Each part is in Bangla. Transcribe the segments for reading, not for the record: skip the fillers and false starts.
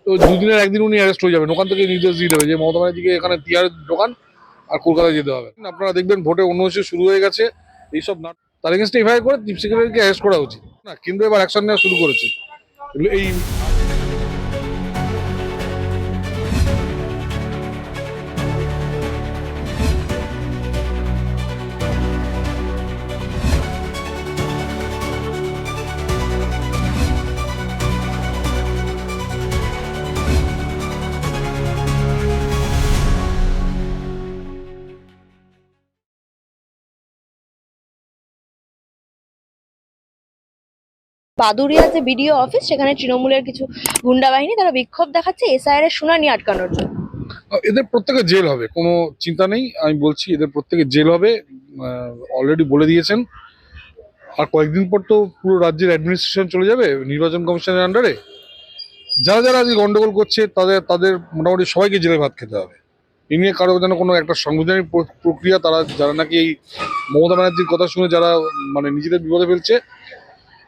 তো দুদিনের একদিন উনি অ্যারেস্ট হয়ে যাবেন, ওখান থেকে নির্দেশ দিয়ে দেবে যে মমতা ব্যানার্জিকে এখানে তিয়ারের দোকান আর কলকাতায় যেতে হবে। আপনারা দেখবেন ভোটে অন্যমনস্ক শুরু হয়ে গেছে এইসব না, তার এগেনস্টে এফআইআর করে চিফ সেক্রেটারিকে অ্যারেস্ট করা উচিত না, কিন্তু এবার অ্যাকশন নেওয়া শুরু করেছে এই। বাদুড়িয়া যে বিডিও অফিস, সেখানে তৃণমূলের কিছু গুন্ডা বাহিনী তারা বিক্ষোভ দেখাচ্ছে এসআইআর এর শুনানি আটকানোর জন্য। এদের প্রত্যেকে জেল হবে, কোনো চিন্তা নেই, আমি বলছি এদের প্রত্যেকে জেল হবে, অলরেডি বলে দিয়েছেন। আর কয়েকদিন পর তো পুরো রাজ্যের অ্যাডমিনিস্ট্রেশন চলে যাবে নির্বাচন কমিশনের আন্ডারে। যারা যারা আজকে গন্ডগোল করছে তাদের তাদের মোটামুটি সবাইকে জেলে ভাত খেতে হবে। এ নিয়ে কারো যেন কোনো একটা সাংবিধানিক প্রক্রিয়া, তারা যারা নাকি এই মমতা ব্যানার্জির কথা শুনে যারা মানে নিজেদের বিপদে ফেলছে,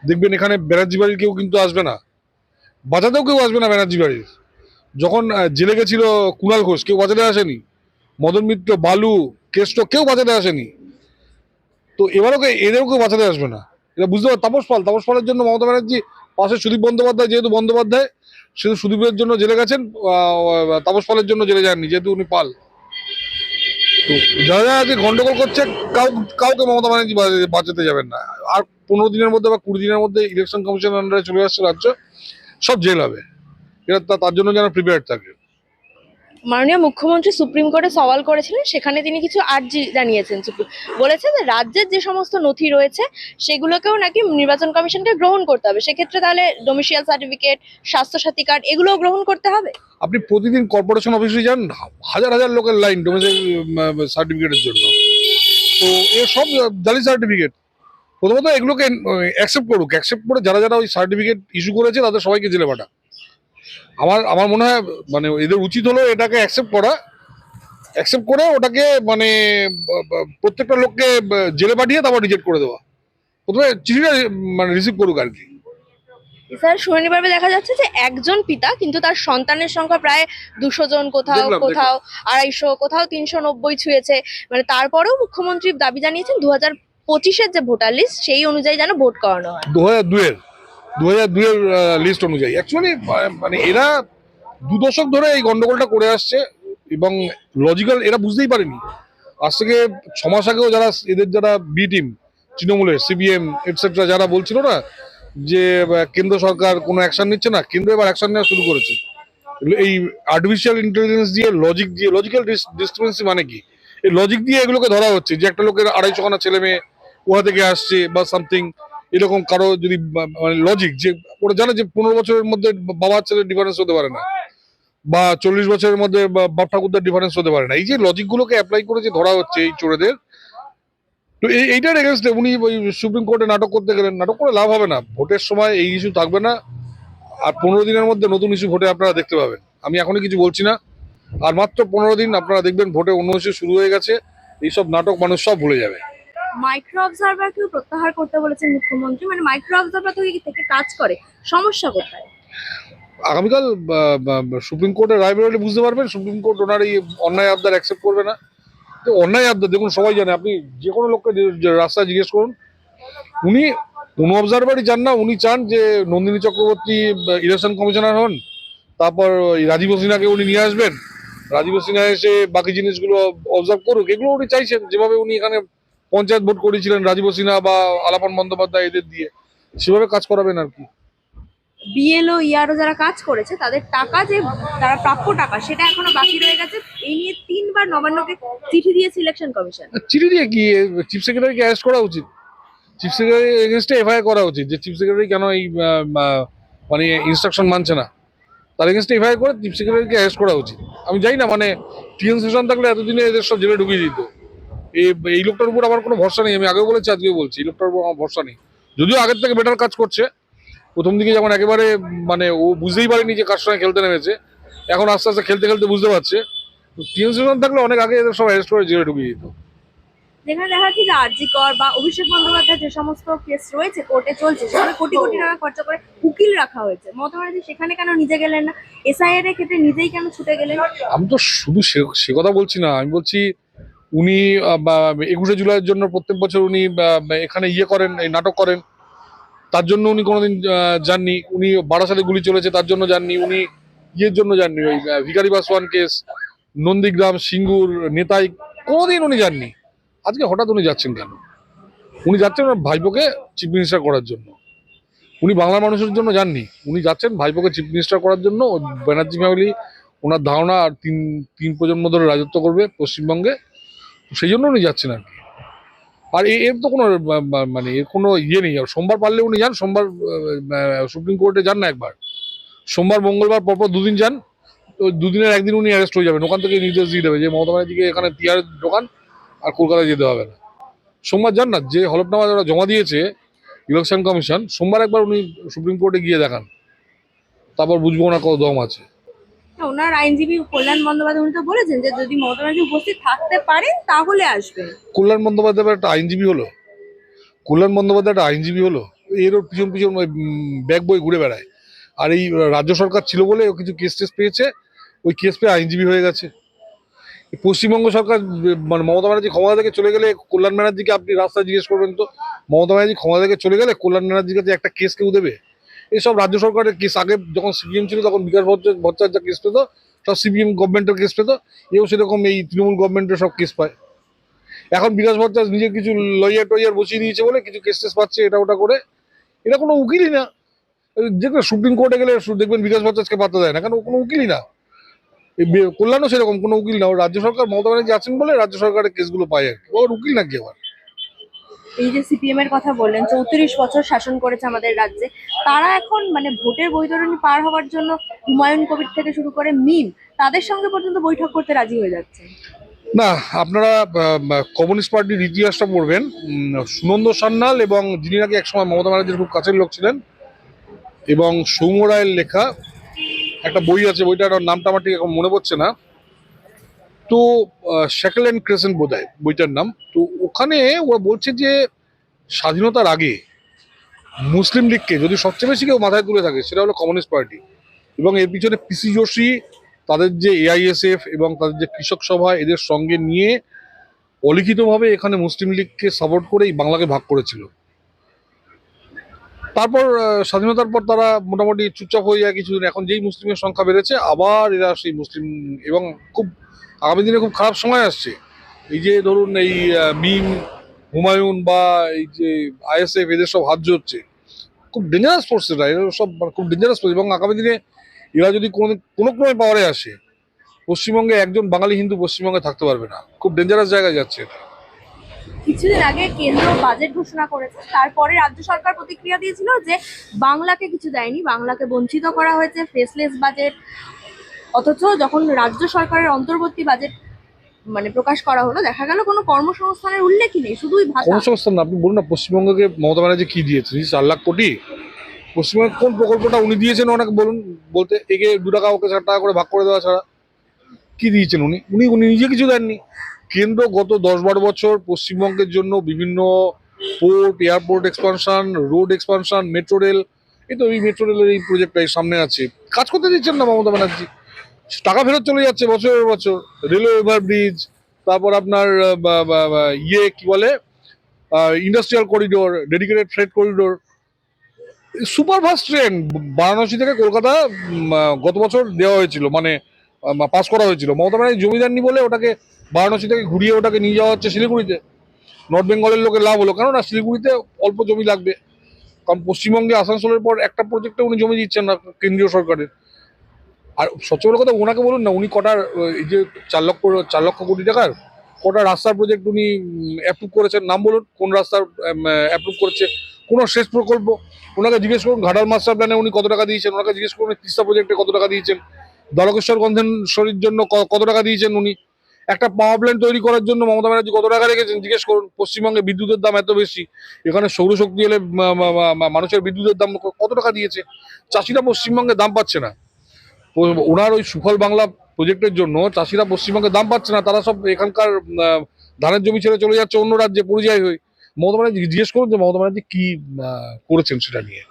দেখবেন এখানে ব্যানার্জি বাড়ির কেউ কিন্তু আসবে না, বাঁচাতেও কেউ আসবে না ব্যানার্জি বাড়ির। যখন জেলে গেছিল কুণাল ঘোষ, কেউ বাঁচাতে আসেনি। মদন মিত্র, বালু, কেষ্ট, কেউ বাঁচাতে আসেনি। তো এবারও এদেরও কেউ বাঁচাতে আসবে না। এটা বুঝতে পার। তাপস পালের জন্য মমতা ব্যানার্জি পাশে সুদীপ বন্দ্যোপাধ্যায়, যেহেতু বন্দ্যোপাধ্যায় শুধু সুদীপের জন্য জেলে গেছেন, তাপস পালের জন্য জেলে যাননি, যেহেতু উনি পাল। তো যারা যারা আজকে গন্ডগোল করছে, কাউকে মমতা ব্যানার্জি বাঁচাতে যাবেন না। আর 15 দিনের মধ্যে বা 20 দিনের মধ্যে ইলেকশন কমিশনের আন্ডারে চলে আসছে রাজ্য, সব জেল হবে। এটা তার জন্য যেন প্রিপেয়ার্ড থাকে। মাননীয় মুখ্যমন্ত্রী সুপ্রিম কোর্টে সওয়াল করেছিলেন, সেখানে তিনি কিছু আর্জি জানিয়েছেন। বলেছে যে রাজ্যের যে সমস্ত নথি রয়েছে সেগুলোকেও নাকি নির্বাচন কমিশনকে গ্রহণ করতে হবে। সেক্ষেত্রে তাহলে ডোমিসিয়াল সার্টিফিকেট, স্বাস্থ্যসাথী কার্ড এগুলোও গ্রহণ করতে হবে। আপনি প্রতিদিন কর্পোরেশন অফিসে যান, হাজার হাজার লোকের লাইন ডোমিসাইল সার্টিফিকেটের জন্য। তো এ সব জালি সার্টিফিকেট। প্রথমত এগুলোকে অ্যাকসেপ্ট করুক, অ্যাকসেপ্ট করে যারা যারা ওই সার্টিফিকেট ইস্যু করেছে তাদের সবাইকে জেলে পাঠা। আমার আমার মনে হয় মানে এদের উচিত হলো এটাকে অ্যাকসেপ্ট করা, অ্যাকসেপ্ট করে ওটাকে মানে প্রত্যেকটা লোককে জেলে পাঠিয়ে তারপর রিজেক্ট করে দেওয়া। প্রথমে চিঠিটা মানে রিসিভ করুক আর কি। স্যার, শুনানি পর্বে দেখা যাচ্ছে যে একজন পিতা, কিন্তু তার সন্তানের সংখ্যা প্রায় 200 জন, কোথাও দেখলাম। কোথাও 250, কোথাও 390 ছুঁয়েছে। মানে তারপরেও মুখ্যমন্ত্রী দাবি জানিয়েছেন 2025-এর যে ভোটার লিস্ট সেই অনুযায়ী যেন ভোট করানো হয়। 2002-এর লিস্ট অনুযায়ী। অ্যাকচুয়ালি মানে এরা 2 দশক ধরে এই গন্ডগোলটা করে আসছে এবং লজিক্যাল এরা বুঝতেই পারেনি। আজ থেকে 6 মাস আগেও যারা এদের যারা বি টিম তৃণমূলের সিপিএম এটসেট্রা যারা বলছিল না যে কেন্দ্র সরকার কোনো অ্যাকশন নিচ্ছে না, কেন্দ্র এবার অ্যাকশন নেওয়া শুরু করেছে। এই আর্টিফিশিয়াল ইন্টেলিজেন্স দিয়ে, লজিক্যাল ডিসক্রিপেন্সি মানে কি, এই লজিক দিয়ে এগুলোকে ধরা হচ্ছে যে একটা লোকের 250 খানা ছেলে মেয়ে কোথা থেকে আসছে বা সামথিং এরকম। কারো যদি মানে লজিক যে ওরা জানে যে 15 বছরের মধ্যে বাবার ছেলের ডিফারেন্স হতে পারে না, বা 40 বছরের মধ্যে বাপ ঠাকুরদার ডিফারেন্স হতে পারে না। এই যে লজিক গুলোকে অ্যাপ্লাই করে যে ধরা হচ্ছে এই চোরেদের, তো এইটার এগেনস্টে উনি ওই সুপ্রিম কোর্টে নাটক করতে গেলেন। নাটক করে লাভ হবে না, ভোটের সময় এই ইস্যু থাকবে না। আর 15 দিনের মধ্যে নতুন ইস্যু ভোটে আপনারা দেখতে পাবেন। আমি এখনই কিছু বলছি না, আর মাত্র 15 দিন আপনারা দেখবেন ভোটে অন্য ইস্যু শুরু হয়ে গেছে। এইসব নাটক মানুষ সব ভুলে যাবে। মাইক্রো অবজারভারকেও প্রত্যাহার করতে বলেছেন মুখ্যমন্ত্রী। মানে মাইক্রো অবজারভার তো থেকে কাজ করে, সমস্যা কোথায়? আগামীকাল সুপ্রিম কোর্টের রায় বেরোলে বুঝতে পারবেন সুপ্রিম কোর্ট ওনার এই অন্যায় আবদার অ্যাকসেপ্ট করবে না। তো অন্যায় আবদার দেখুন সবাই জানে, আপনি যে কোনো লোককে রাস্তায় জিজ্ঞেস করুন, উনি কোনো অবজারভারই চান না। উনি চান যে নন্দিনী চক্রবর্তী ইলেকশন কমিশনার হন, তারপর রাজীব সিনহাকে উনি নিয়ে আসবেন, রাজীব সিনহা এসে বাকি জিনিসগুলো অবজার্ভ করুক। এগুলো উনি চাইছেন, যেভাবে উনি এখানে পঞ্চায়েত ভোট করেছিলেন রাজীব সিনহা বা আলাপন বন্দ্যোপাধ্যায় এদের দিয়ে, সেভাবে কাজ করাবেন আর কি। বিএলও ইয়ারও যারা কাজ করেছে তাদের টাকা, যে তারা প্রাপ্য টাকা, সেটা এখনো বাকি রয়ে গেছে। এই নিয়ে 3বার নবান্নকে চিঠি দিয়েছে ইলেকশন কমিশন। চিঠি দিয়ে কি, চিফ সেক্রেটারিকে অ্যারেস্ট করা উচিত। চিফ সেক্রেটারি এগেনস্টে এফআইআর করা উচিত যে চিফ সেক্রেটারি কেন এই মানে ইনস্ট্রাকশন মানছে না, তার এগেনস্টে এফআইআর করে চিফ সেক্রেটারিকে অ্যারেস্ট করা উচিত। আমি জানি না মানে টিএন সেশন থাকলে এতদিনে এদের সব জেলে ঢুকিয়ে দিত। এই লোকটার উপর আমার কোনো ভরসা নেই, আমি আগেও বলেছি আজকেও বলছি, এই লোকটার উপর আমার ভরসা নেই। যদিও আগের থেকে বেটার কাজ করছে, প্রথম দিকে যেমন একেবারে মানে ও বুঝতেই পারেনি যে কার সঙ্গে খেলতে নেমেছে, এখন আস্তে আস্তে খেলতে খেলতে বুঝতে পারছে। টিএন সেশন থাকলে অনেক আগে এদের সব অ্যারেস্ট করে জেলে ঢুকিয়ে দিত। যেখানে দেখা যাচ্ছে যে আরজি কর বা অভিষেক বন্দ্যোপাধ্যায় যে সমস্ত কেস রয়েছে কোর্টে চলছে সেখানে কোটি কোটি টাকা খরচা করে উকিল রাখা হয়েছে, মমতা ব্যানার্জি সেখানে কেন নিজে গেলেন না? এসআইআর এর ক্ষেত্রে নিজেই কেন ছুটে গেলেন? আমি তো শুধু সে কথা বলছি না, আমি বলছি উনি 21শে জুলাইয়ের জন্য প্রত্যেক বছর উনি এখানে করেন, এই নাটক করেন, তার জন্য উনি কোনোদিন যাননি। উনি বারাসাতে গুলি চলেছে তার জন্য যাননি, উনি জন্য যাননি। ওই ভিখারি পাসওয়ান কেস, নন্দীগ্রাম, সিঙ্গুর, নেতাই, কোনোদিন উনি যাননি। আজকে হঠাৎ উনি যাচ্ছেন কেন? উনি যাচ্ছেন ওনার ভাইপোকে চিফ মিনিস্টার করার জন্য। উনি বাংলার মানুষের জন্য যাননি, উনি যাচ্ছেন ভাইপোকে চিফ মিনিস্টার করার জন্য। ও ব্যানার্জি ফ্যামিলি, ওনার ধারণা আর তিন তিন প্রজন্ম ধরে রাজত্ব করবে পশ্চিমবঙ্গে, সেই জন্য উনি যাচ্ছেন আর কি। আর এর তো কোনো মানে এর কোনো নেই। আর সোমবার পারলে উনি যান, সোমবার সুপ্রিম কোর্টে যান না একবার, সোমবার মঙ্গলবার পরপর দুদিন যান। তো দুদিনের একদিন উনি অ্যারেস্ট হয়ে যাবেন, ওখান থেকে নির্দেশ দিয়ে দেবে যে মমতা ব্যানার্জিকে এখানে তিয়ার দোকান আর কলকাতায় যেতে হবে না। সোমবার যান না, যে হলফনামা যারা জমা দিয়েছে ইলেকশন কমিশন, সোমবার একবার উনি সুপ্রিম কোর্টে গিয়ে দেখান, তারপর বুঝবো ওনার কত দম আছে। ওনার আইনজীবী কল্যাণ বন্দ্যোপাধ্যায় উনি তো বলেছেন যে যদি মমতা ব্যানার্জি উপস্থিত থাকতে পারেন তাহলে আসবেন। কল্যাণ বন্দ্যোপাধ্যায় একটা আইনজীবী হলো? কল্যাণ বন্দ্যোপাধ্যায় একটা আইনজীবী হলো? এরও পিছন পিছন ওই ব্যাগ বই ঘুরে বেড়ায়। আর এই রাজ্য সরকার ছিল বলে ও কিছু কেস টেস পেয়েছে, ওই কেস পেয়ে আইনজীবী হয়ে গেছে। এই পশ্চিমবঙ্গ সরকার মানে মমতা ব্যানার্জি ক্ষমতা থেকে চলে গেলে কল্যাণ ব্যানার্জিকে আপনি রাস্তায় জিজ্ঞেস করবেন তো, মমতা ব্যানার্জি ক্ষমতা থেকে চলে গেলে কল্যাণ ব্যানার্জির কাছে একটা কেস কেউ দেবে? এইসব রাজ্য সরকারের কেস, আগে যখন সিপিএম ছিল তখন বিকাশ ভট্টাচার্য কেস পেতো, সব সিপিএম গভর্নমেন্টের কেস পেতো। এও সেরকম এই তৃণমূল গভর্নমেন্টের সব কেস পায়। এখন বিকাশ ভট্টাচার্য নিজের কিছু লয়ার টয়ার বসিয়ে দিয়েছে বলে কিছু কেস টেস পাচ্ছে এটা ওটা করে। এটা কোনো উকিলই না। যেটা সুপ্রিম কোর্টে গেলে দেখবেন বিকাশ ভট্টাচার্যকে পাত্তা দেয় না, কারণ ও কোনো উকিলই না। এই কল্যাণও সেরকম কোনো উকিল না, ও রাজ্য সরকার মমতা ব্যানার্জি আছেন বলে রাজ্য সরকারের কেসগুলো পায় আর কি। ওর উকিল নাকি আবার? এই যে সিপিএম এর কথা বললেন, 34 বছর শাসন করেছে আমাদের রাজ্যে, তারা এখন মানে ভোটের বৈতরণী পার হওয়ার জন্য হুমায়ুন কবির থেকে শুরু করে মিম তাদের সঙ্গে পর্যন্ত বৈঠক করতে রাজি হয়ে যাচ্ছে। না, আপনারা কমিউনিস্ট পার্টির ইতিহাসটা পড়বেন। সুনন্দ সান্যাল এবং যিনি নাকি একসময় মমতা ব্যানার্জির খুব কাছের লোক ছিলেন, এবং সৌম্য রায়ের লেখা একটা বই আছে, বইটার নামটা আমার ঠিক এখন মনে পড়ছে না। তো শ্যাকল অ্যান্ড ক্রেসেন্ট বোধহয় বইটার নাম। তো ওখানে ওরা বলছে যে স্বাধীনতার আগে মুসলিম লীগকে যদি সবচেয়ে বেশি কেউ মাথায় তুলে থাকে সেটা হলো কমিউনিস্ট পার্টি। এবং এর পিছনে পিসি যোশী, তাদের যে এআইএসএফ এবং তাদের যে কৃষক সভা, এদের সঙ্গে নিয়ে অলিখিতভাবে এখানে মুসলিম লীগকে সাপোর্ট করে এই বাংলাকে ভাগ করেছিল। তারপর স্বাধীনতার পর তারা মোটামুটি চুপচাপ হয়ে যায় কিছুদিন। এখন যেই মুসলিমের সংখ্যা বেড়েছে আবার এরা সেই মুসলিম, এবং খুব আগামী দিনে খুব খারাপ সময় আসছে। এই যে ধরুন এই মিম, হুমায়ুন বা এই যে আইএসএফ, এদের সব হাত হচ্ছে, খুব ডেঞ্জারাস ফোর্স এরা, এরা সব খুব ডেঞ্জারাস ফোর্স। এবং আগামী দিনে এরা যদি কোনো ক্রমে পাওয়ারে আসে, পশ্চিমবঙ্গে একজন বাঙালি হিন্দু পশ্চিমবঙ্গে থাকতে পারবে না। খুব ডেঞ্জারাস জায়গায় যাচ্ছে এটা। কিছুদিন আগে কেন্দ্র বাজেট ঘোষণা করেছে, তারপরে রাজ্য সরকার প্রতিক্রিয়া দিয়েছিল যে বাংলাকে কিছু দেয়নি, বাংলাকে বঞ্চিত করা হয়েছে, ফেসলেস বাজেট। অথচ যখন রাজ্য সরকারের অন্তর্বর্তী বাজেট মানে প্রকাশ করা হলো, দেখা গেল কোনো কর্মসংস্থানের উল্লেখই নেই, শুধুই ভাতা। কর্মসংস্থান না, আপনি বলুন না পশ্চিমবঙ্গকে মমতা ব্যানার্জি কি দিয়েছে? 4 লাখ কোটি। পশ্চিমবঙ্গে কোন প্রকল্পটা উনি দিয়েছেন ওনাকে বলুন, বলতে একে 2 টাকা ওকে 4 টাকা করে ভাগ করে দেওয়া ছাড়া কি দিয়েছেন উনি? উনি উনি নিজে কিছু দেননি। কেন্দ্র গত 10-12 বছর পশ্চিমবঙ্গের জন্য বিভিন্ন port, airport expansion, road expansion, metro rail, এই তো এই মেট্রো রেলের এই প্রজেক্টটা সামনে আছে, কাজ করতে দিচ্ছেন না মমতা ব্যানার্জি। টাকা ফেরত চলে যাচ্ছে বছরের বছর। রেলওয়ে ওভারব্রিজ, তারপর আপনার কি বলে, industrial corridor, dedicated freight corridor, superfast train Varanasi থেকে কলকাতা গত বছর দেওয়া হয়েছিল, মানে পাস করা হয়েছিল। মমতা ব্যানার্জি জমি দেননি বলে ওটাকে বারাণসী থেকে ঘুরিয়ে ওটাকে নিয়ে যাওয়া হচ্ছে শিলিগুড়িতে। নর্থ বেঙ্গলের লোকের লাভ হলো, কেননা শিলিগুড়িতে অল্প জমি লাগবে, কারণ পশ্চিমবঙ্গে আসানসোলের পর একটা প্রজেক্টে উনি জমি দিচ্ছেন না কেন্দ্রীয় সরকারের। আর সবচেয়ে বড় কথা, ওনাকে বলুন না উনি কটার এই যে 4 লক্ষ কোটি টাকার কটা রাস্তার প্রজেক্ট উনি অ্যাপ্রুভ করেছেন, নাম বলুন কোন রাস্তার অ্যাপ্রুভ করেছে? কোনো শেষ প্রকল্প? ওনাকে জিজ্ঞেস করুন ঘাটাল মাস্টার প্ল্যানে উনি কত টাকা দিয়েছেন, ওনাকে জিজ্ঞেস করুন তিস্তা প্রজেক্টে কত টাকা দিয়েছেন, দ্বারকেশ্বর গন্ধেশ্বরীর জন্য কত টাকা দিয়েছেন উনি, একটা পাওয়ার প্ল্যান্ট তৈরি করার জন্য মমতা ব্যানার্জি কত টাকা রেখেছেন জিজ্ঞেস করুন। পশ্চিমবঙ্গে বিদ্যুতের দাম এত বেশি, এখানে সৌরশক্তি এলে মানুষের বিদ্যুতের দাম কত টাকা দিয়েছে? চাষিরা পশ্চিমবঙ্গে দাম পাচ্ছে না। ওনার ওই সুফল বাংলা প্রজেক্টের জন্য চাষিরা পশ্চিমবঙ্গে দাম পাচ্ছে না, তারা সব এখানকার ধানের জমি ছেড়ে চলে যাচ্ছে অন্য রাজ্যে পরিযায়ী হয়ে। মমতা ব্যানার্জি জিজ্ঞেস করুন যে মমতা ব্যানার্জি কি করেছেন সেটা নিয়ে,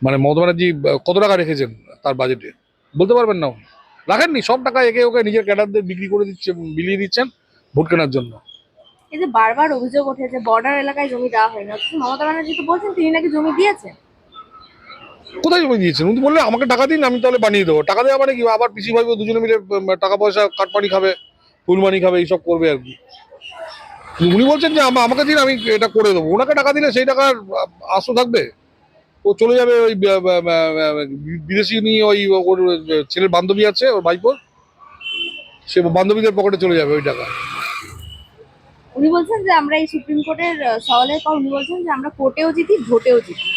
মানে মমতা ব্যানার্জি কত টাকা রেখেছেন তার বাজেটে, বলতে পারবেন না উনি। রাখেননি, সব টাকা একে ওকে নিজের ক্যাডারদের বিক্রি করে দিচ্ছে, বিলিয়ে দিচ্ছেন ভোট কেনার জন্য। এই যে বারবার অভিযোগ ওঠে যে বর্ডার এলাকায় জমি দেওয়া হয়নি, অথচ মমতা ব্যানার্জি তো বলছেন তিনি নাকি জমি দিয়েছেন। কোথায় জমি দিয়েছেন? উনি বললে আমাকে টাকা দিন, আমি তাহলে বানিয়ে দেবো। টাকা দেওয়া মানে কি, আবার পিসি ভাইবো দুজনে মিলে টাকা পয়সা কাটপানি খাবে, ফুলমানি খাবে, এইসব করবে আর কি। উনি বলছেন যে আমাকে দিন, আমি এটা করে দেবো। ওনাকে টাকা দিলে সেই টাকার আশা থাকবে? ও চলে যাবে ওই বিদেশি নিয়ে, ওই ওর ছেলের বান্ধবী আছে ওর ভাইপোর, সে বান্ধবীদের পকেটে চলে যাবে ওই টাকা। উনি বলছেন যে আমরা এই সুপ্রিম কোর্টের সওয়ালের পর উনি বলছেন যে আমরা কোর্টেও জিতি ভোটেও জিতি।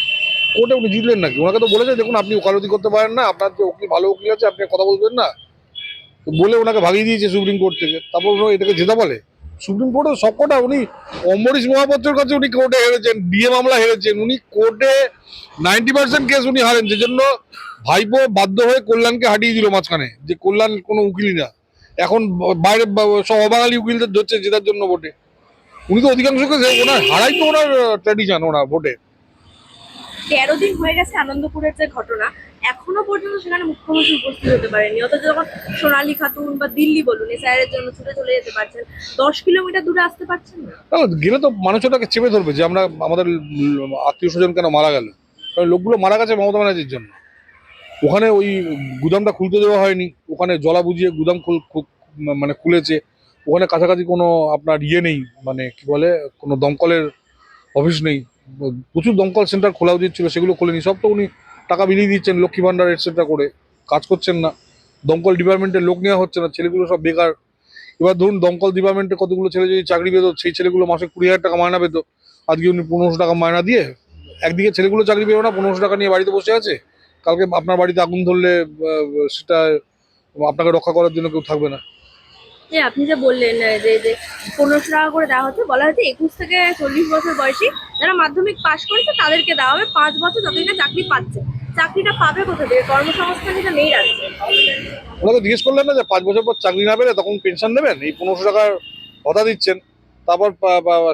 কোর্টে উনি জিতলেন নাকি? ওনাকে তো বলেছে দেখুন আপনি ওকালতি করতে পারেন না, আপনার যে উকিল ভালো উকিল আছে আপনি কথা বলবেন না, তো বলে ওনাকে ভাগিয়ে দিয়েছে সুপ্রিম কোর্ট থেকে। তারপর উনি এটাকে জেতা বলে। সুপ্রিম কোর্টে সবকটা উনি, অম্বরীশ মহাপাত্রের কাছে উনি কোর্টে হেরেছেন, ডিএ মামলা হেরেছেন, উনি কোর্টে 90% কেস উনি হারেন, যে জন্য ভাইপো বাধ্য হয়ে কল্যাণকে হাঁটিয়ে দিল মাঝখানে, যে কল্যাণ কোনো উকিলই না। এখন বাইরে সব অবাঙালি উকিলদের ধরছে জেতার জন্য ভোটে। উনি তো অধিকাংশ কেস ওনার হারাই তো ওনার ট্র্যাডিশন, ওনার ভোটে। 13 দিন হয়ে গেছে আনন্দপুরের যে ঘটনা, এখনো পর্যন্ত সেখানে মুখ্যমন্ত্রী উপস্থিত হতে পারেনি, অথচ যখন সোনালী খাতুন বা দিল্লি বলুন এসআইআর জন্য ছুটে চলে যেতে পারছেন, 10 কিলোমিটার দূরে আসতে পারছেন না। গেলে তো মানুষ ওটাকে চেপে ধরবে যে আমরা আমাদের আত্মীয় স্বজন কেন মারা গেল, কারণ লোকগুলো মারা গেছে মমতা ব্যানার্জির জন্য। ওখানে ওই গুদামটা খুলতে দেওয়া হয়নি, ওখানে জলা বুঝিয়ে গুদাম মানে খুলেছে। ওখানে কাছাকাছি কোনো আপনার ইয়ে নেই, মানে কি বলে, কোনো দমকলের অফিস নেই। প্রচুর দমকল সেন্টার খোলা উচিত ছিল, সেগুলো খোলেনি। সব তো উনি টাকা বিলিয়ে দিচ্ছেন লক্ষ্মী ভান্ডার এটসেট্রা করে, কাজ করছেন না। দমকল ডিপার্টমেন্টের লোক নেওয়া হচ্ছে না, ছেলেগুলো সব বেকার। এবার ধরুন দমকল ডিপার্টমেন্টে কতগুলো ছেলে যদি চাকরি পেতো, সেই ছেলেগুলো মাসে 20,000 টাকা মায়না পেতো, আজকে উনি 1500 টাকা মায়না দিয়ে, একদিকে ছেলেগুলো চাকরি পেলো না, 1500 টাকা নিয়ে বাড়িতে বসে আছে। কালকে আপনার বাড়িতে আগুন ধরলে সেটা আপনাকে রক্ষা করার জন্য কেউ থাকবে না। যে আপনি যে বললেন যে 1500 টাকা করে দেওয়া হচ্ছে, বলা হচ্ছে 21 থেকে 40 বছর বয়সী যারা মাধ্যমিক পাশ করেছে তাদেরকে দেওয়া হবে 5 বছর, যতদিন না চাকরি পাচ্ছে। চাকরিটা পাবে কোথা থেকে? কর্মসংস্থান যেটা নেই রাজ্যে। ওনাকে জিজ্ঞেস করলেন না যে 5 বছর পর চাকরি না পেলে তখন পেনশন দেবেন? এই 1500 টাকার কথা দিচ্ছেন, তারপর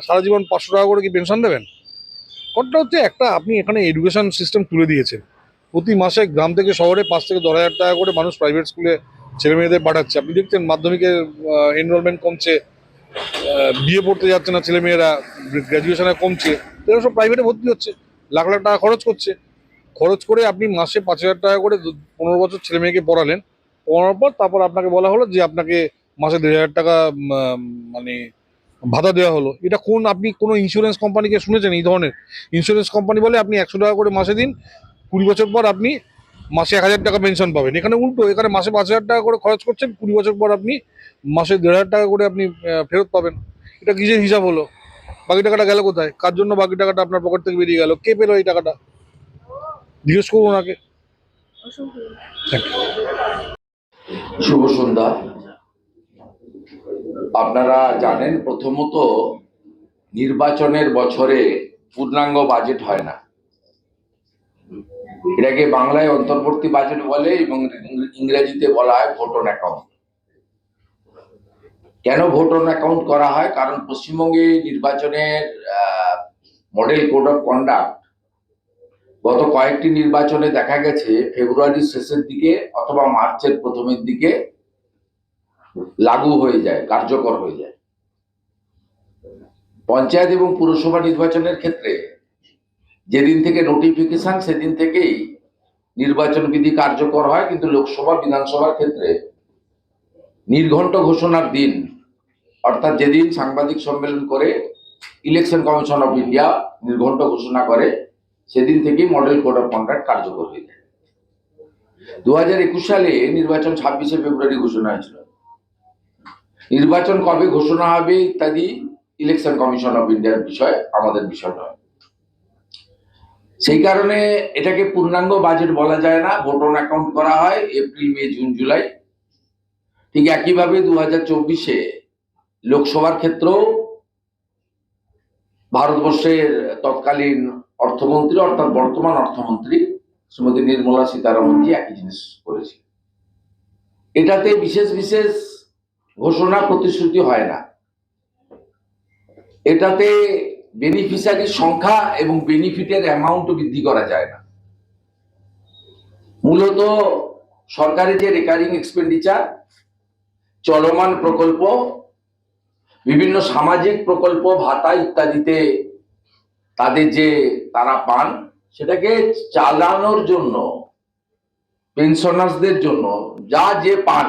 সারা জীবন 500 টাকা করে কি পেনশন দেবেন? কোনটা হচ্ছে একটা, আপনি এখানে এডুকেশন সিস্টেম তুলে দিয়েছেন। প্রতি মাসে গ্রাম থেকে শহরে 5 থেকে 10,000 টাকা করে মানুষ প্রাইভেট স্কুলে ছেলে মেয়েদের পাঠাচ্ছে। আপনি দেখছেন মাধ্যমিকের এনরোলমেন্ট কমছে, বিয়ে পড়তে যাচ্ছে না ছেলে মেয়েরা, গ্র্যাজুয়েশনে কমছে, এরা সব প্রাইভেটে ভর্তি হচ্ছে, লাখ লাখ টাকা খরচ করছে। খরচ করে আপনি মাসে 5,000 টাকা করে 15 বছর ছেলে মেয়েকে পড়ালেন। পড়ানোর পর তারপর আপনাকে বলা হলো যে আপনাকে মাসে 1,500 টাকা মানে ভাতা দেওয়া হলো। এটা কোন, আপনি কোনো ইন্স্যুরেন্স কোম্পানিকে শুনেছেন এই ধরনের? ইন্স্যুরেন্স কোম্পানি বলে আপনি 100 টাকা করে মাসে দিন, 20 বছর পর আপনি মাসে 1,000 টাকা পেনশন পাবেন। এখানে উল্টো, এখানে মাসে 5,000 টাকা করে খরচ করছেন, 20 বছর পর আপনি মাসে 1,500 টাকা করে আপনি ফেরত পাবেন। এটা কিসের হিসাব হলো? বাকি টাকাটা গেল কোথায়? কার জন্য বাকি টাকাটা আপনার পকেট থেকে বেরিয়ে গেল? কে পেলো এই টাকাটা? জিজ্ঞেস করুন ওনাকে। অসংখ্য Thank you. শুভ সন্ধ্যা। আপনারা জানেন, প্রথমত নির্বাচনের বছরে পূর্ণাঙ্গ বাজেট হয় না, এটাকে বাংলায় অন্তর্বর্তী বাজেট বলে এবং ইংরেজিতে বলা হয় ভোট অন অ্যাকাউন্ট। কেন ভোট অন অ্যাকাউন্ট করা হয়? কারণ পশ্চিমবঙ্গে নির্বাচনের মডেল কোড অফ কন্ডাক্ট গত কয়েকটি নির্বাচনে দেখা গেছে ফেব্রুয়ারির শেষের দিকে অথবা মার্চের প্রথমের দিকে লাগু হয়ে যায়, কার্যকর হয়ে যায়। পঞ্চায়েত এবং পুরসভা নির্বাচনের ক্ষেত্রে যেদিন থেকে নোটিফিকেশন সেদিন থেকেই নির্বাচন বিধি কার্যকর হয়, কিন্তু লোকসভা বিধানসভার ক্ষেত্রে নির্ঘণ্ট ঘোষণার দিন, অর্থাৎ যেদিন সাংবাদিক সম্মেলন করে ইলেকশন কমিশন অফ ইন্ডিয়া নির্ঘণ্ট ঘোষণা করে সেদিন থেকেই মডেল কোড অফ কন্ডাক্ট কার্যকর হয়ে যায়। 2021 সালে নির্বাচন 26শে ফেব্রুয়ারি ঘোষণা হয়েছিল। নির্বাচন কবে ঘোষণা হবে ইত্যাদি ইলেকশন কমিশন অফ ইন্ডিয়ার বিষয়, আমাদের বিষয় নয়। সেই কারণে এটাকে পূর্ণাঙ্গ বাজেট বলা যায় না, ভোট অন অ্যাকাউন্ট করা হয় এপ্রিল, মে, জুন, জুলাই। ঠিক একইভাবে 2024-এ লোকসভার ক্ষেত্রেও ভারতবর্ষের তৎকালীন অর্থমন্ত্রী অর্থাৎ বর্তমান অর্থমন্ত্রী শ্রীমতী নির্মলা সীতারামনজি একই জিনিস করেছে। এটাতে বিশেষ বিশেষ ঘোষণা প্রতিশ্রুতি হয় না। এটাতে বেনিফিশিয়ারির সংখ্যা এবং বেনিফিটের অ্যামাউন্টও বৃদ্ধি করা যায় না। মূলত সরকারের যে রেকারিং এক্সপেন্ডিচার, চলমান প্রকল্প, বিভিন্ন সামাজিক প্রকল্প, ভাতা ইত্যাদিতে তাদের যে তারা পান, সেটাকে চালানোর জন্য, পেনশনার্সদের জন্য যা যে পান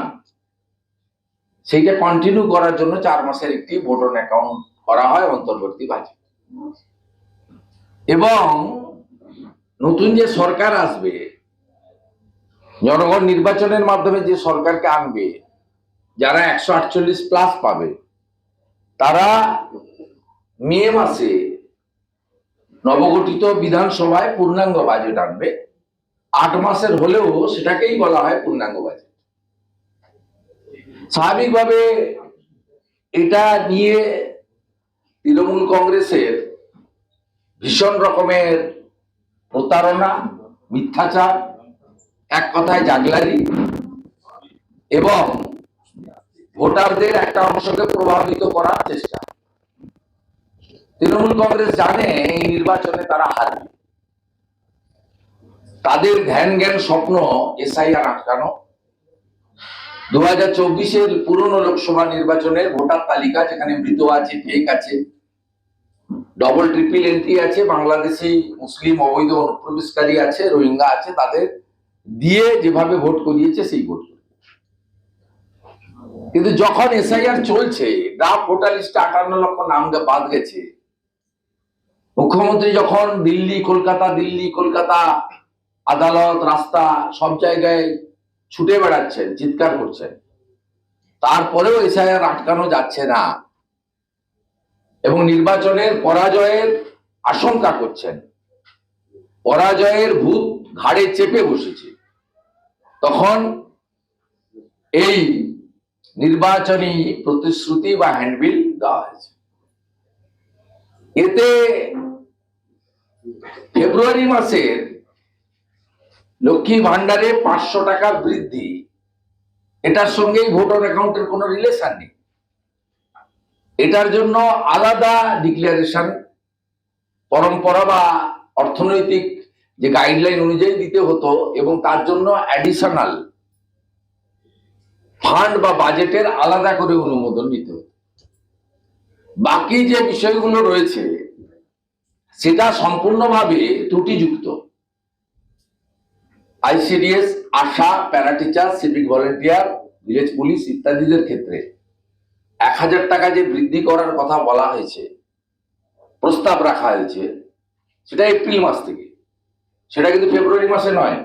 সেইটা কন্টিনিউ করার জন্য 4 মাসের একটি ভোট অন অ্যাকাউন্ট করা হয় অন্তর্বর্তী বাজেট। এবং নতুন যে সরকার আসবে, জনগণ নির্বাচনের মাধ্যমে যে সরকারকে আনবে, যারা 148+ পাবে, তারা মে মাসে নবগঠিত বিধানসভায় পূর্ণাঙ্গ বাজেট আনবে। 8 মাসের হলেও সেটাকেই বলা হয় পূর্ণাঙ্গ বাজেট। স্বাভাবিকভাবে এটা নিয়ে তৃণমূল কংগ্রেসের ভীষণ রকমের প্রতারণা, মিথ্যাচার, এক কথায় জাগলারি, এবং ভোটারদের একটা অংশকে প্রভাবিত করার চেষ্টা। তৃণমূল কংগ্রেস জানে এই নির্বাচনে তারা হারবে। তাদের ধ্যান জ্ঞান স্বপ্ন এসআইআর আটকানো, 2024-এর পুরনো লোকসভা নির্বাচনের ভোটার তালিকা যেখানে মৃত আছে, ফেক আছে, ডবল ট্রিপল এন্ট্রি আছে, বাংলাদেশি মুসলিম অবৈধ অনুপ্রবেশকারী আছে, রোহিঙ্গা আছে, তাদের দিয়ে যেভাবে ভোট করিয়েছে সেই ভোট। কিন্তু যখন এসআইআর চলছে, ড্রাফট ভোটার লিস্টে 58 লক্ষ নাম বাদ গেছে, মুখ্যমন্ত্রী যখন দিল্লি কলকাতা আদালত, রাস্তা সব জায়গায় ছুটে বেড়াচ্ছেন, চিৎকার করছেন, তারপরেও এসআইআর আটকানো যাচ্ছে না এবং নির্বাচনের পরাজয়ের আশঙ্কা করছেন, পরাজয়ের ভূত ঘাড়ে চেপে বসেছে, তখন এই নির্বাচনী প্রতিশ্রুতি বা হ্যান্ডবিল দেওয়া হয়েছে। এতে ফেব্রুয়ারি মাসের লক্ষ্মী ভান্ডারে 500 টাকা বৃদ্ধি, এটার সঙ্গেই ভোটার অ্যাকাউন্টের কোনো রিলেশন নেই। এটার জন্য আলাদা ডিক্লারেশন, পরম্পরা বা অর্থনৈতিক যে গাইডলাইন অনুযায়ী দিতে হতো, এবং তার জন্য অ্যাডিশনাল ফান্ড বা বাজেটের আলাদা করে অনুমোদন নিতে হতো। বাকি যে বিষয়গুলো রয়েছে সেটা সম্পূর্ণভাবে ত্রুটিযুক্ত। ICDS, ASHA, parateacher, civic volunteer, village police ইত্যাদিদের ক্ষেত্রে 1000 টাকা যে বৃদ্ধি করার কথা বলা হয়েছে, প্রস্তাব রাখা হয়েছে, সেটা এপ্রিল মাস থেকে, সেটা কিন্তু ফেব্রুয়ারি মাসে নয়।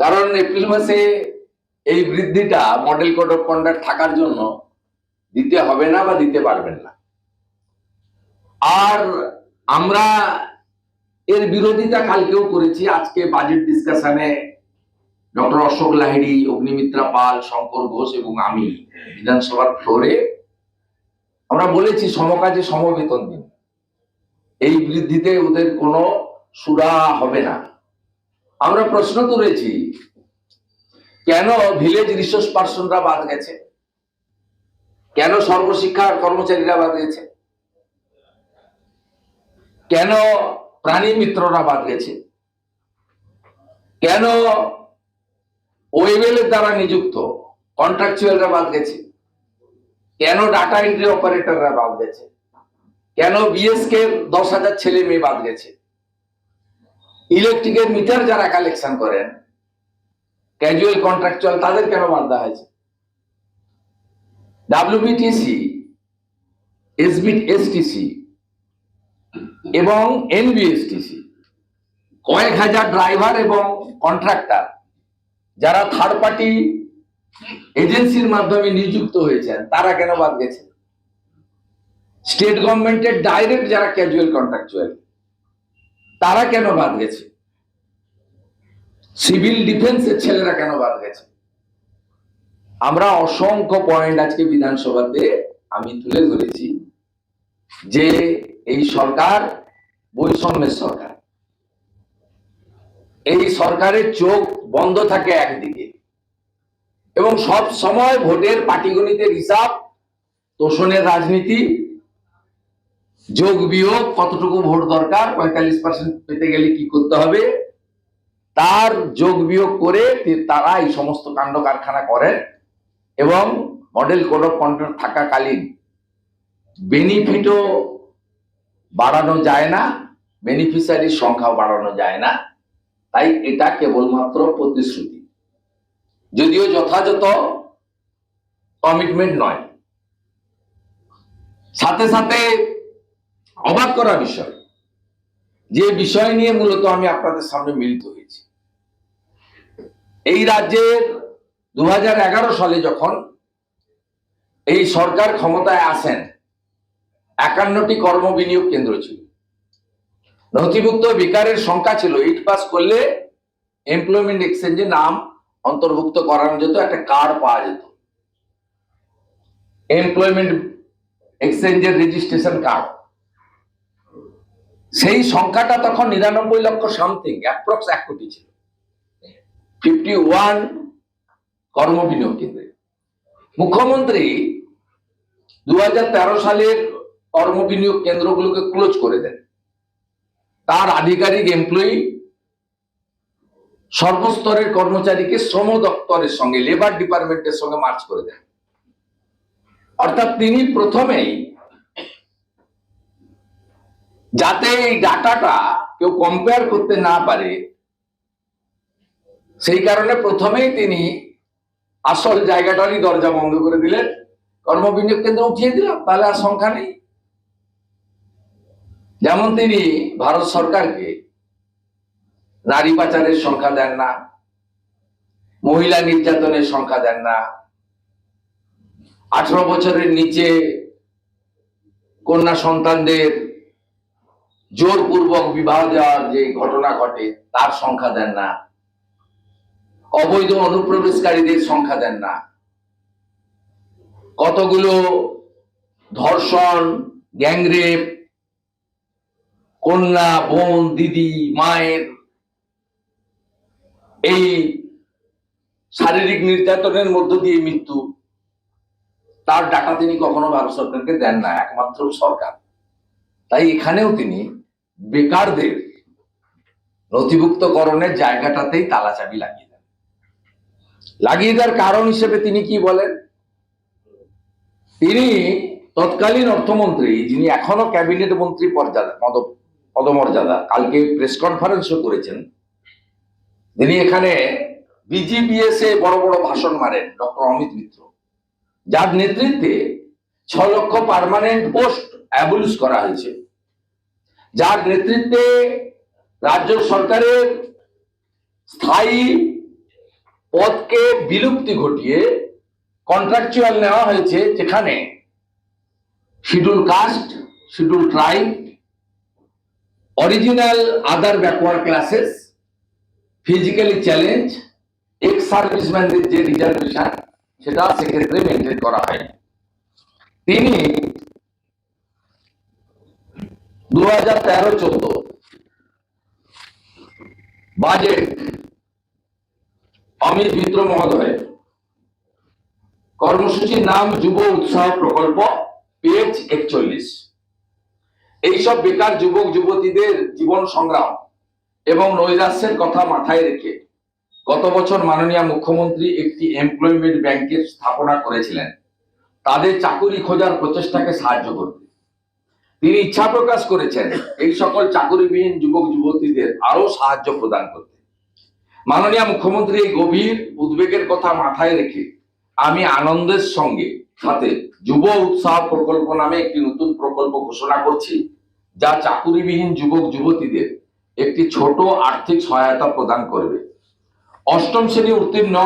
কারণ এপ্রিল মাসে এই বৃদ্ধিটা মডেল কোড অফ কন্ডাক্ট থাকার জন্য দিতে হবে না বা দিতে পারবেন না। আর আমরা এর বিরোধিতা কালকেও করেছি। আজকে বাজেট ডিসকাশনে ডক্টর অশোক লাহিড়ী, অগ্নিমিত্রা পাল, শঙ্কর ঘোষ এবং আমি বিধানসভার ফ্লোরে আমরা বলেছি সমকাজে সমবেতন দিন, এই বৃদ্ধিতে ওদের কোনো সুরা হবে না। আমরা প্রশ্ন তুলেছি, কেন ভিলেজ রিসোর্স পার্সনরা বাদ গেছে, কেন সর্বশিক্ষার কর্মচারীরা বাদ গেছে, কেন প্রাণী মিত্ররা বাদ গেছে, কেন ওয়েবেলের দ্বারা নিযুক্ত কন্ট্রাকচুয়ালরা বাদ গেছে, কেন ডাটা এন্ট্রি অপারেটররা বাদ গেছে, কেন বিএসকে 10,000 ছেলে মেয়ে বাদ গেছে, ইলেকট্রিকের মিটার যারা কালেকশন করেন ক্যাজুয়াল কন্ট্রাকচুয়াল, তাদের কেন বাদ দেওয়া হয়েছে, ডাব্লিউবিটিসি, এসটিসি এবং এনবিএসটিসি, কয়েক হাজার ড্রাইভার এবং কন্ট্রাক্টর যারা থার্ড পার্টি এজেন্সির মাধ্যমে নিযুক্ত হয়েছেন, তারা কেন বাদ গেছে, স্টেট গভর্নমেন্টের ডাইরেক্ট যারা ক্যাজুয়াল কন্ট্রাকচুয়াল, তারা কেন বাদ গেছে, সিভিল ডিফেন্সের ছেলেরা কেন বাদ গেছে। আমরা অসংখ্য পয়েন্ট আজকে বিধানসভাতে আমি তুলে ধরেছি যে এই সরকার বৈষম্যের সরকার। এই সরকারের চোখ বন্ধ থাকে একদিকে এবং সব সময় ভোটের পাটিগণিতের হিসাব, তোষণের রাজনীতি যোগ বিয়োগ কতটুকু ভোট দরকার, 45% পেতে গেলে কি করতে হবে, তার যোগ বিয়োগ করে তারা এই সমস্ত কাণ্ড কারখানা করেন। এবং মডেল কোড অফ কন্ডাক্ট থাকাকালীন বেনিফিটও বাড়ানো যায় না, বেনিফিশিয়ারির সংখ্যাও বাড়ানো যায় না। তাই এটা কেবলমাত্র প্রতিশ্রুতি, যদিও যথাযথ কমিটমেন্ট নয়। সাথে সাথে অবাক করা বিষয়, যে বিষয় নিয়ে মূলত আমি আপনাদের সামনে মিলিত হয়েছি, এই রাজ্যের 2011 সালে যখন এই সরকার ক্ষমতায় আসেন, 51টি কর্ম বিনিয়োগ কেন্দ্র ছিল। নথিভুক্ত বেকারের সংখ্যা ছিল 8 পাস করলে এমপ্লয়মেন্ট এক্সচেঞ্জে নাম অন্তর্ভুক্ত করানো যেত, একটা কার্ড পাওয়া যেত, এমপ্লয়মেন্ট এক্সচেঞ্জের রেজিস্ট্রেশন কার্ড। সেই সংখ্যাটা তখন 99 লক্ষ সামথিং, অ্যাপ্রক্স 1 কোটি ছিল 51 কর্ম বিনিয়োগ কেন্দ্রে। মুখ্যমন্ত্রী 2013 সালের কর্ম বিনিয়োগ কেন্দ্রগুলোকে ক্লোজ করে দেন। তার আধিকারিক এমপ্লয়ি সর্বস্তরের কর্মচারীকে শ্রম দপ্তরের সঙ্গে, লেবার ডিপার্টমেন্টের সঙ্গে মার্চ করে দেন। অর্থাৎ তিনি প্রথমেই, যাতে এই ডাটাটা কেউ কম্পেয়ার করতে না পারে, সেই কারণে প্রথমেই তিনি আসল জায়গাটারই দরজা বন্ধ করে দিলেন, কর্ম বিনিয়োগ কেন্দ্র উঠিয়ে দিলাম, তাহলে আর সংখ্যা নেই। যেমন তিনি ভারত সরকারকে নারী পাচারের সংখ্যা দেন না, মহিলা নির্যাতনের সংখ্যা দেন না, 18 বছরের নিচে কন্যা সন্তানদের জোরপূর্বক বিবাহ দেওয়ার যে ঘটনা ঘটে তার সংখ্যা দেন না, অবৈধ অনুপ্রবেশকারীদের সংখ্যা দেন না, কতগুলো ধর্ষণ, গ্যাংরেপ, কন্যা, বোন, দিদি, মায়ের এই শারীরিক নির্যাতনের মধ্য দিয়ে মৃত্যু, তার ডাটা তিনি কখনো ভারত সরকারকে দেন না, একমাত্র সরকার। তাই এখানেও তিনি বেকারদের নথিভুক্তকরণের জায়গাটাতেই তালাচাবি লাগিয়ে দেন। লাগিয়ে দেওয়ার কারণ হিসেবে তিনি কি বলেন, তিনি তৎকালীন অর্থমন্ত্রী, যিনি এখনো ক্যাবিনেট মন্ত্রী পদমর্যাদা, কালকে প্রেস কনফারেন্সও করেছেন, তিনি এখানে বিজিবিএস এ বড় বড় ভাষণ মারেন, ডক্টর অমিত মিত্র, যার নেতৃত্বে 6 লক্ষ পার্মানেন্ট পোস্ট অ্যাবলিশ করা হয়েছে, যার নেতৃত্বে রাজ্য সরকারের স্থায়ী পদকে বিলুপ্তি ঘটিয়ে কন্ট্রাকচুয়াল নেওয়া হয়েছে, যেখানে schedule caste, schedule tribe, original other backward classes, physically challenge, ex সার্ভিসম্যানদের যে রিজার্ভেশন, সেটা সেক্ষেত্রে মেনটেন করা হয়। তিনি 2013-14 বাজেট অমিত মিত্র মহোদয় কর্মসূচির নাম যুব উৎসাহ প্রকল্প, পেজ 41। এইসব বেকার যুবক যুবতীদের জীবন সংগ্রাম এবং নৈরাশ্যের কথা মাথায় রেখে গত বছর মাননীয় মুখ্যমন্ত্রী একটি এমপ্লয়মেন্ট ব্যাংকের স্থাপনা করেছিলেন, তাদের চাকুরি খোঁজার প্রচেষ্টাকে সাহায্য করতে। তিনি ইচ্ছা প্রকাশ করেছেন এই সকল চাকুরিবিহীন যুবক যুবতীদের আরো সাহায্য প্রদান করতে। মাননীয় মুখ্যমন্ত্রী এই গভীর উদ্বেগের কথা মাথায় রেখে আমি আনন্দের সঙ্গে সাথে যুব উৎসাহ প্রকল্প নামে একটি নতুন প্রকল্প ঘোষণা করছি, যা চাকুরিবিহীন যুবক যুবতীদের একটি ছোট আর্থিক সহায়তা প্রদান করবে। 8ম শ্রেণী উত্তীর্ণ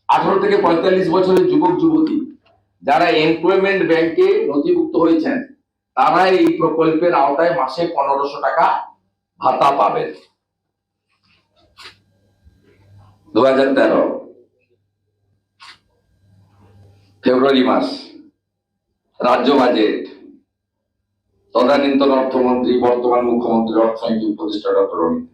18 থেকে 45 বছরের যুবক যুবতী যারা এমপ্লয়মেন্ট ব্যাংকে নথিভুক্ত হয়েছেন, তারা এই প্রকল্পের আওতায় মাসে 1500 টাকা ভাতা পাবেন। 2013 ফেব্রুয়ারি মাস, রাজ্য বাজেট, তদানীন্তন অর্থমন্ত্রী, বর্তমান মুখ্যমন্ত্রীর অর্থনৈতিক উপদেষ্টা ডক্টর অমিত।